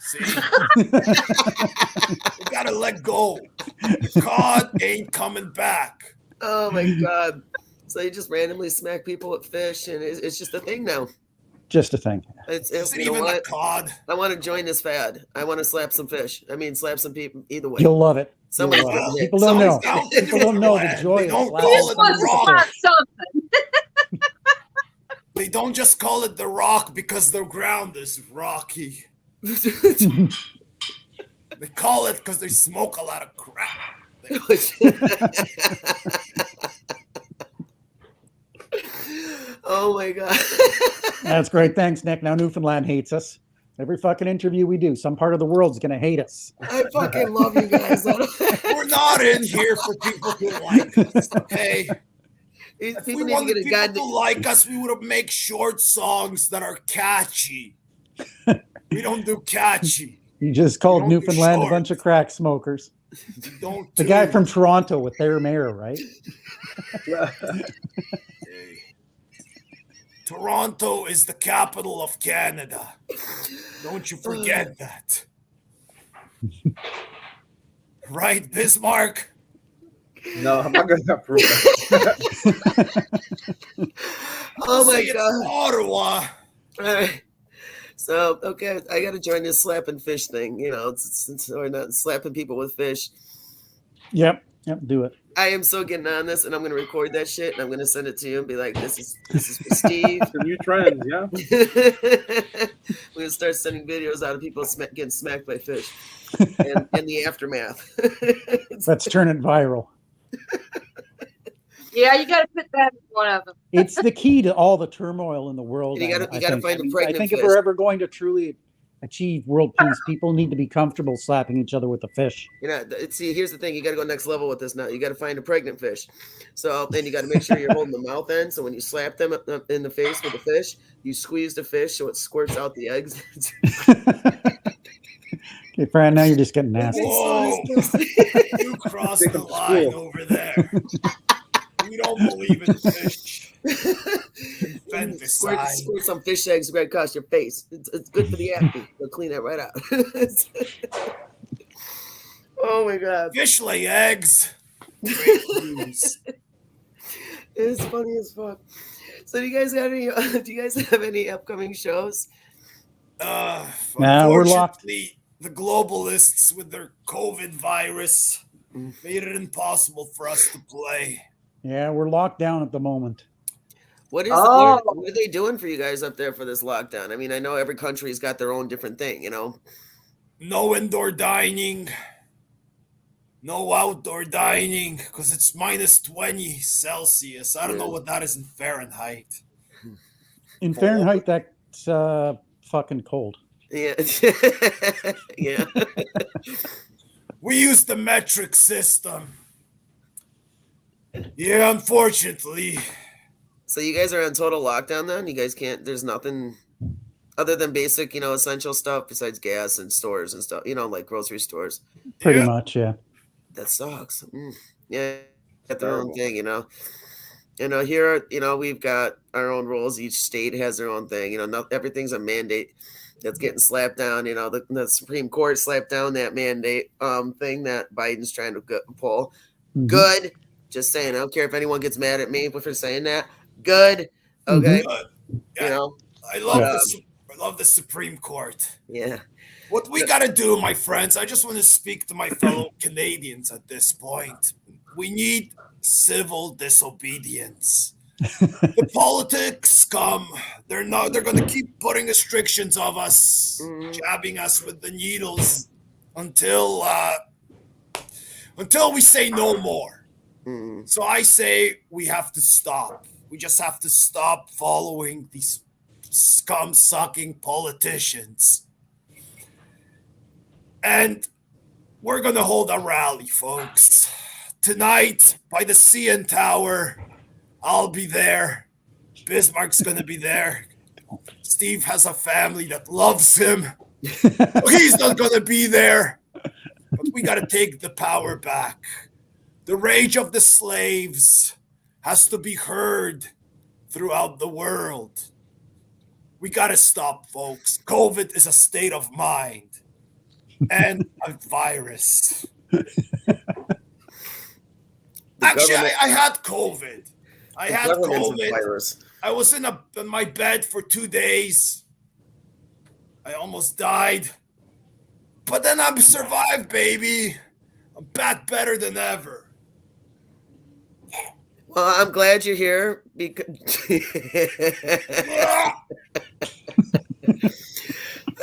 See? You gotta let go. Cod ain't coming back. Oh my god! So you just randomly smack people with fish, and it's just a thing now. Just a thing. Is it you know even what? a cod? I want to join this fad. I want to slap some fish. I mean, slap some people. Either way, You'll love it. Somebody's You'll love gonna it. hit. People don't know. Someone's down People don't know the Newfoundland. joy They of don't slapping call Just it wants the to rock. slap something. They don't just call it the rock because the ground is rocky. They call it because they smoke a lot of crap. Oh my god! That's great. Thanks, Nick. Now Newfoundland hates us. Every fucking interview we do, some part of the world's going to hate us. I fucking love you guys. We're not in here for people who like us, okay? If we People need to wanted get a people goddamn. to like us, we would have make short songs that are catchy. We don't do catchy. You just called don't do Newfoundland a short. bunch of crack smokers. We don't The do guy from Toronto with their mayor, right? Hey. Toronto is the capital of Canada. Don't you forget that. Right, Bismarck? No, I'm not gonna approve that. Oh my Say it's god! Ottawa. All right. So okay, I got to join this slapping fish thing. You know, or not slapping people with fish. Yep, do it. I am so getting on this, and I'm going to record that shit, and I'm going to send it to you and be like, "This is for Steve." The new trend, yeah. We're going to start sending videos out of people getting smacked by fish, and the aftermath. Let's turn it viral. Yeah, you got to put that in one of them. It's the key to all the turmoil in the world. You gotta find a pregnant I think fish. if we're ever going to truly achieve world peace, people need to be comfortable slapping each other with a fish. You know, see, here's the thing: you got to go next level with this now. You got to find a pregnant fish. So then you got to make sure you're holding the mouth end. So when you slap them in the face with the fish, you squeeze the fish so it squirts out the eggs. Okay, Fran, now you're just getting nasty. Whoa, you crossed Take the them to line school. over there. We don't believe in fish. Infanticide. Squirt some fish eggs right across your face. It's good for the acne. They'll clean that right out. Oh my god, Fish lay eggs. Great news. it's funny as fuck. So do you guys got any? Do you guys have any upcoming shows? Nah, we're locked. Unfortunately, the globalists with their COVID virus made it impossible for us to play. Yeah, we're locked down at the moment. What is Oh. what are they doing for you guys up there for this lockdown? I mean, I know every country's got their own different thing, you know. No indoor dining. No outdoor dining because it's minus 20 Celsius. I don't know what that is in Fahrenheit. In Fahrenheit, that's fucking cold. Yeah. Yeah. We use the metric system. Yeah, unfortunately. So you guys are on total lockdown then? You guys can't, there's nothing other than basic, you know, essential stuff besides gas and stores and stuff, you know, like grocery stores. Pretty Yeah. much, yeah. That sucks. Yeah. Got their own thing, you know. You know, here, you know, we've got our own rules. Each state has their own thing. You know, not everything's a mandate. that's getting slapped down. You know, the Supreme Court slapped down that mandate thing that Biden's trying to pull. Mhm. Good. Just saying. I don't care if anyone gets mad at me for saying that. Good. Okay. Yeah, You know. I love the Supreme Court. Yeah. What we got to do, my friends, I just want to speak to my fellow Canadians at this point. We need civil disobedience. The politics scum, they're going to keep putting restrictions of us, jabbing us with the needles until we say no more. So I say we have to stop. We just have to stop following these scum-sucking politicians. And we're going to hold a rally, folks. Tonight, by the CN Tower, I'll be there. Bismarck's going to be there. Steve has a family that loves him. He's not going to be there. But we got to take the power back. The rage of the slaves has to be heard throughout the world. We got to stop, folks. COVID is a state of mind and a virus. Actually, I had COVID. I had COVID. I was in my bed for 2 days. I almost died. But then I survived, baby. I'm back better than ever. Well, I'm glad you're here because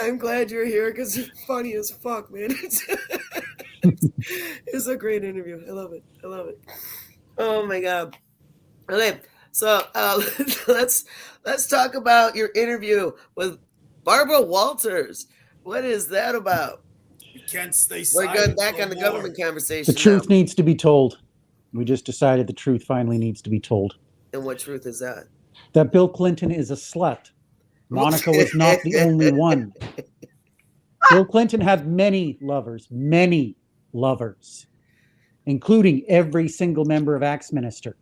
I'm glad you're here because you're funny as fuck, man. It's a great interview. I love it. Oh my god. Okay, so let's talk about your interview with Barbara Walters. What is that about? We can't stay silent. We're going back on the government conversation. The truth needs to be told. We just decided the truth finally needs to be told. And what truth is that? That Bill Clinton is a slut. Monica was not the only one. Bill Clinton had many lovers, including every single member of Axminister.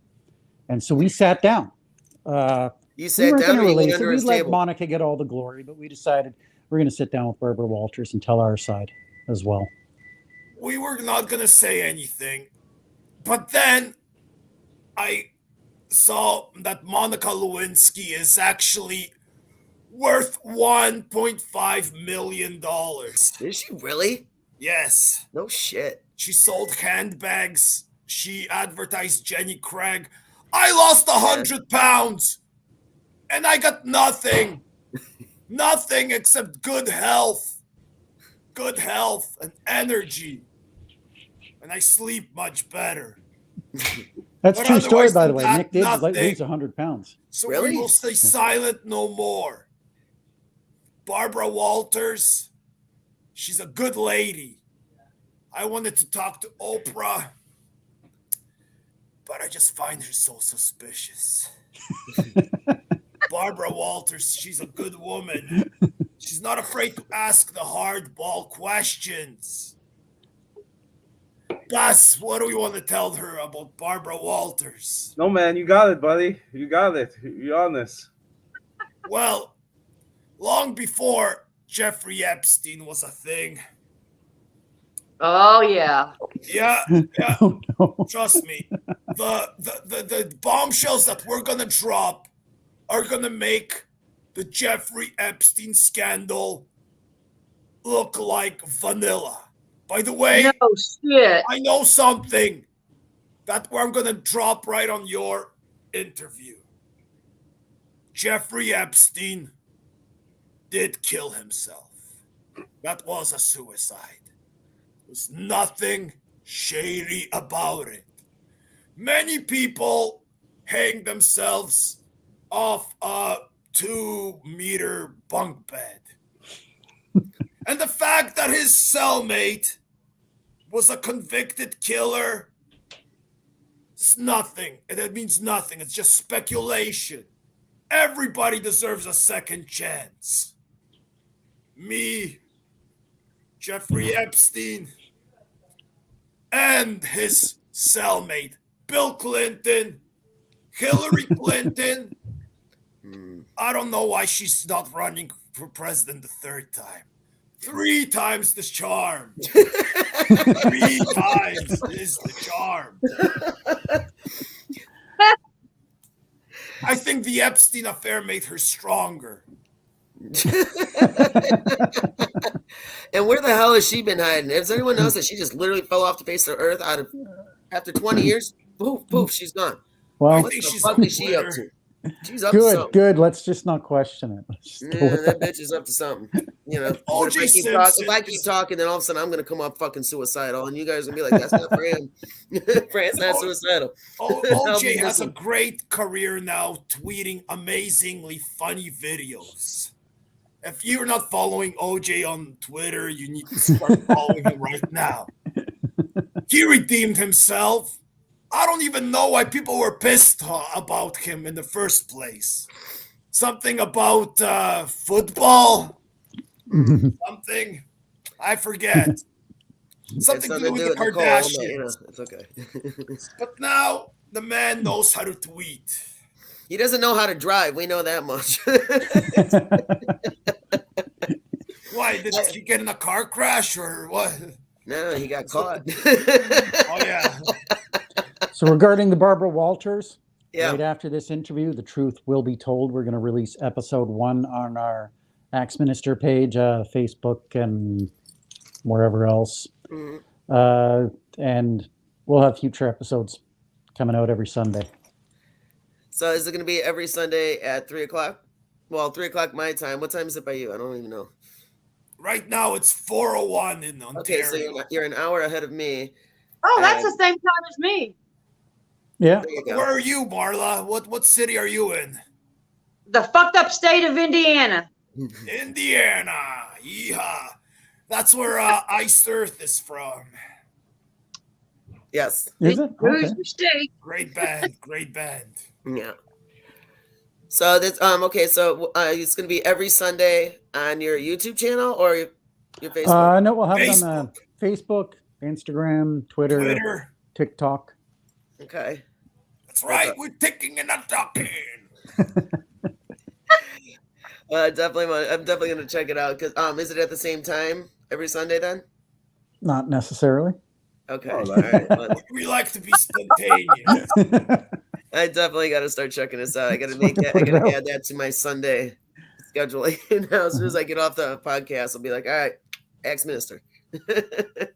And so we sat down. You sat down or you went under his table? We'd let table? Monica get all the glory, but we decided we're going to sit down with Barbara Walters and tell our side as well. We were not going to say anything. But then I saw that Monica Lewinsky is actually worth $1.5 million. Is she really? Yes. No shit. She sold handbags. She advertised Jenny Craig. I lost 100 pounds and I got nothing. Nothing except good health and energy. And I sleep much better. That's a true story, by the way. got Nick did nothing. lose 100 pounds. So Really? we will stay silent no more. Barbara Walters, she's a good lady. I wanted to talk to Oprah, but I just find her so suspicious. Barbara Walters, she's a good woman. She's not afraid to ask the hardball questions. Gus, what do we want to tell her about Barbara Walters? No, man, you got it, buddy. You got it. You're honest. Well, long before Jeffrey Epstein was a thing. Oh yeah. Yeah. Oh, no. Trust me. The bombshells that we're gonna drop are gonna make the Jeffrey Epstein scandal look like vanilla. By the way, No shit. I know something that I'm going to drop right on your interview. Jeffrey Epstein did kill himself. That was a suicide. There's nothing shady about it. Many people hang themselves off a 2-meter bunk bed. And the fact that his cellmate was a convicted killer, it's nothing. It means nothing. It's just speculation. Everybody deserves a second chance. Me, Jeffrey Epstein, and his cellmate, Bill Clinton, Hillary Clinton. I don't know why she's not running for president the third time. 3 times the charm. 3 times is the charm. I think the Epstein affair made her stronger. And where the hell has she been hiding? Has anyone noticed that she just literally fell off the face of the earth after 20 years? Poof, poof, she's gone. Well, What the fuck is she up to? She's up to good, something. good. Let's just not question it. Let's just go with That bitch is up to something. You know, if I keep talking, then all of a sudden I'm gonna come up fucking suicidal, and you guys are gonna be like, "That's not Fran. Fran's not suicidal." OJ has a great career now, tweeting amazingly funny videos. If you're not following OJ on Twitter, you need to start following him right now. He redeemed himself. I don't even know why people were pissed about him in the first place. Something about football? Something? I forget. Something to do with the Kardashians. It's okay. But now the man knows how to tweet. He doesn't know how to drive. We know that much. Why? Did he get in a car crash or what? No, he got caught. Oh, yeah. So regarding the Barbara Walters, Yeah. right after this interview, the truth will be told. We're going to release episode 1 on our Axe Minister page, Facebook, and wherever else. And we'll have future episodes coming out every Sunday. So is it going to be every Sunday at 3 o'clock? Well, 3 o'clock my time. What time is it by you? I don't even know. Right now it's 4:01 in Ontario. Okay, so you're an hour ahead of me. Oh, that's the same time as me. Yeah. There you go. Where are you, Marla? What city are you in? The fucked up state of Indiana. Indiana. Yeehaw. That's where Iced Earth is from. Yes. Is it? Who's Okay. your state? Great band. Great band. Yeah. So this okay, so it's gonna be every Sunday on your YouTube channel or your Facebook? No, we'll have it on Facebook, Instagram, Twitter, TikTok. Okay. That's right. We're ticking and not talking. I'm definitely gonna check it out because is it at the same time every Sunday then? Not necessarily. Okay. Oh, All right. Well, We like to be spontaneous. I definitely got to start checking this out. I got to add that to my Sunday scheduling. Now, as soon as I get off the podcast, I'll be like, all right, Axe Minister. That's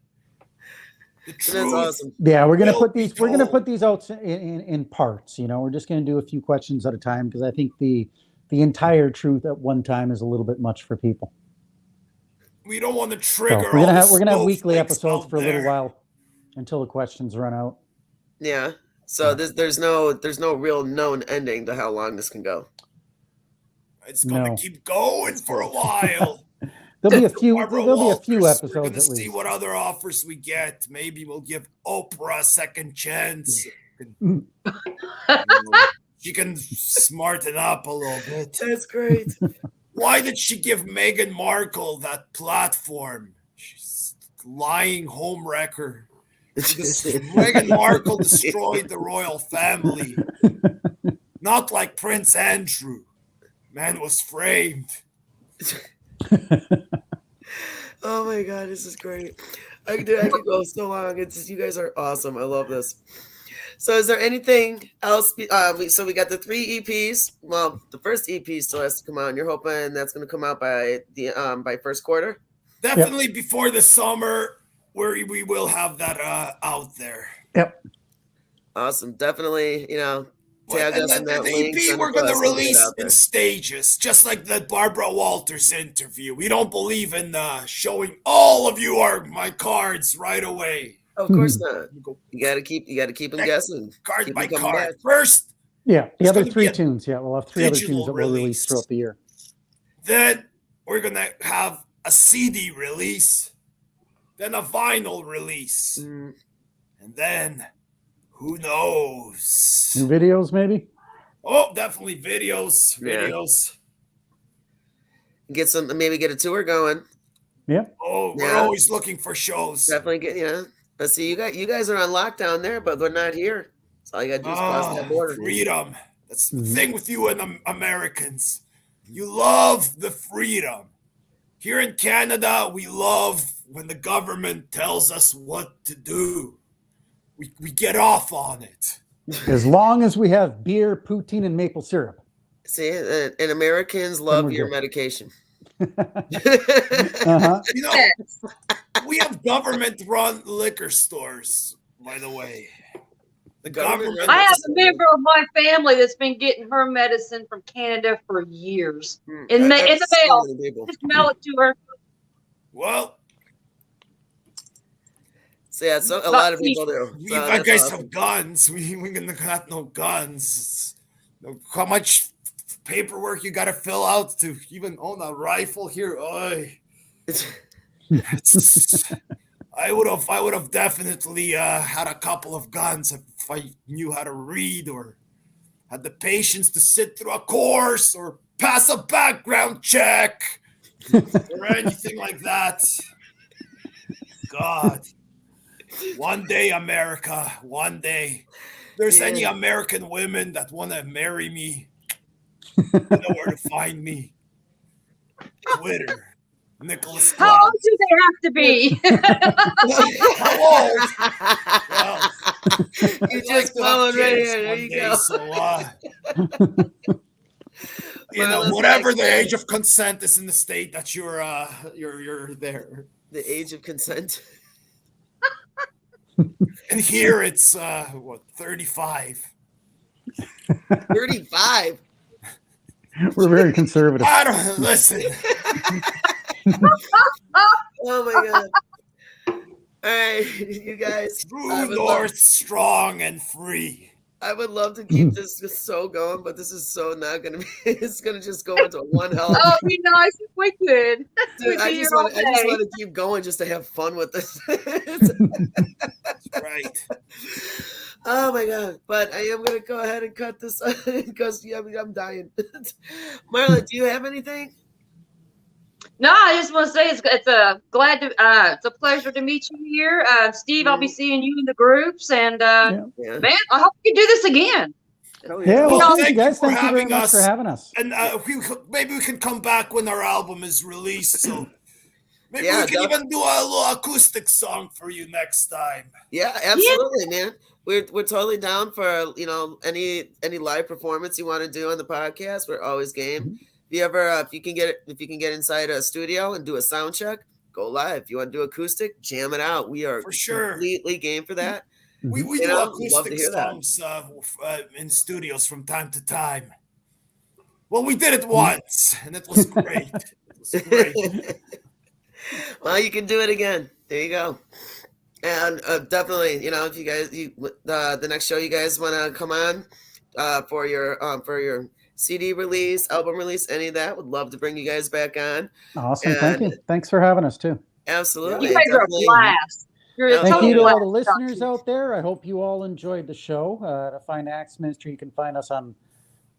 awesome. Yeah, we're gonna put these out in parts. You know, we're just gonna do a few questions at a time because I think the entire truth at one time is a little bit much for people. We don't want to trigger. So we're gonna have weekly episodes for a little while until the questions run out. Yeah. So there's no real known ending to how long this can go. It's going to keep going for a while. There'll be a few episodes We're going to at see least. what other offers we get. Maybe we'll give Oprah a second chance. She can smarten up a little bit. That's great. Why did she give Meghan Markle that platform? She's lying homewrecker. Meghan Markle destroyed the royal family. Not like Prince Andrew. Man was framed. Oh my God, this is great. I could go so long. You guys are awesome. I love this. So is there anything else? So we got the 3 EPs. Well, the first EP still has to come out, and you're hoping that's going to come out by by first quarter? Definitely before the summer, where we will have that out there. Yep. Awesome. Definitely, tag us in that link. The EP we're going to release in stages, just like the Barbara Walters interview. We don't believe in showing all of you my cards right away. Of course not. You gotta keep them guessing. Card by them card. back. First, Yeah, the other 3 tunes. Yeah, we'll have 3 other digital tunes that we'll release release. throughout the year. then we're going to have a CD release, then a vinyl release, and then who knows? New videos, maybe? Oh, definitely videos. Maybe get a tour going. Yeah. Oh, we're always looking for shows. Definitely get. But see, you guys are on lockdown there, but they're not here. So all you gotta do is cross that border. Freedom. That's the thing with you and Americans. You love the freedom. Here in Canada, we love when the government tells us what to do. We get off on it. As long as we have beer, poutine, and maple syrup. See, and Americans love your medication. Uh-huh. You know, we have government-run liquor stores, by the way. The government. I have a member of my family that's been getting her medicine from Canada for years. In the mail. Just mail it to her. Well, so yeah, so a lot of people do. We guys have guns. We got no guns. How much paperwork you got to fill out to even own a rifle here? Oy. I would have definitely had a couple of guns if I knew how to read or had the patience to sit through a course or pass a background check or anything like that. God. One day, America. One day. If there's any American women that want to marry me, you know where to find me. Twitter. Nicholas. How old do they have to be? How old? Well, you just followed right here. There you go. You know, whatever the age of consent is in the state that you're there. The age of consent. And here it's 35. 35. We're very conservative. I don't listen. Oh my God. All right, you guys. True North, strong and free. I would love to keep this just so going, but this is so not going to be. It's going to just go into one hell. Oh, it'd be nice if we could. Dude, I just want to keep going just to have fun with this. That's right. Oh my God. But I am going to go ahead and cut this because I'm dying. Marla, do you have anything? No, I just want to say it's a pleasure to meet you here, Steve. I'll be seeing you in the groups, and man, I hope we can do this again. Yeah, well, thank you guys. Thank you very much for having us. And maybe we can come back when our album is released. So maybe we can even do a little acoustic song for you next time. Yeah, absolutely, man. We're totally down for any live performance you want to do on the podcast. We're always game. Mm-hmm. If you can get inside a studio and do a sound check, go live. If you want to do acoustic, jam it out. We are for sure completely game for that. We do acoustic songs in studios from time to time. Well, we did it once, and it was great. Well, you can do it again. There you go. And definitely, if you guys, the next show you guys want to come on for your CD release, album release, any of that, would love to bring you guys back on. Awesome. Thank you. Thanks for having us too. Absolutely. You guys are a blast. Thank you to all the listeners out there. I hope you all enjoyed the show. To find Axe Ministry, you can find us on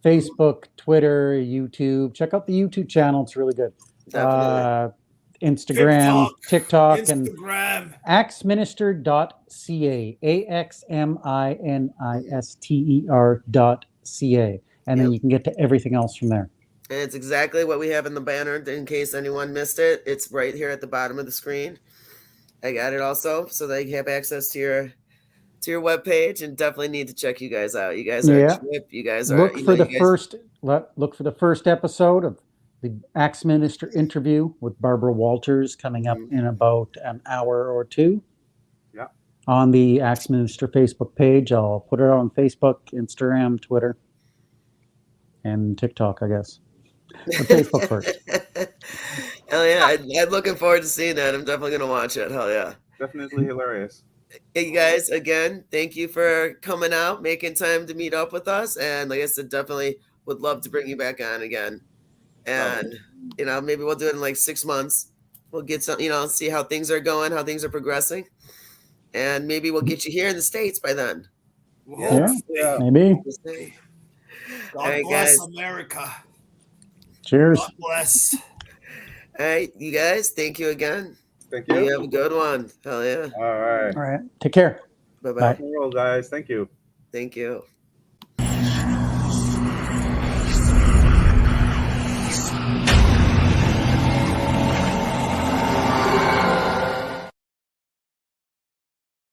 Facebook, Twitter, YouTube. Check out the YouTube channel. It's really good. Instagram, TikTok, Instagram. And axminister.ca, axminister.ca. And then you can get to everything else from there. And it's exactly what we have in the banner. In case anyone missed it, it's right here at the bottom of the screen. I got it also, so they have access to your webpage, and definitely need to check you guys out. You guys are a trip. You guys are look for the first episode of the Axe Minister interview with Barbara Walters coming up in about an hour or two. Yeah. On the Axe Minister Facebook page. I'll put it on Facebook, Instagram, Twitter. And TikTok, I guess. But Facebook first. Hell yeah. I'm looking forward to seeing that. I'm definitely going to watch it. Hell yeah. Definitely hilarious. Hey, you guys, again, thank you for coming out, making time to meet up with us. And like I said, definitely would love to bring you back on again. And, maybe we'll do it in like 6 months. We'll get some, see how things are going, how things are progressing. And maybe we'll get you here in the States by then. Yeah, maybe. God bless America. Cheers. God bless. All right, you guys, thank you again. Thank you. You have a good one. Hell yeah. All right. All right. Take care. Bye-bye. Bye. Guys, thank you. Thank you.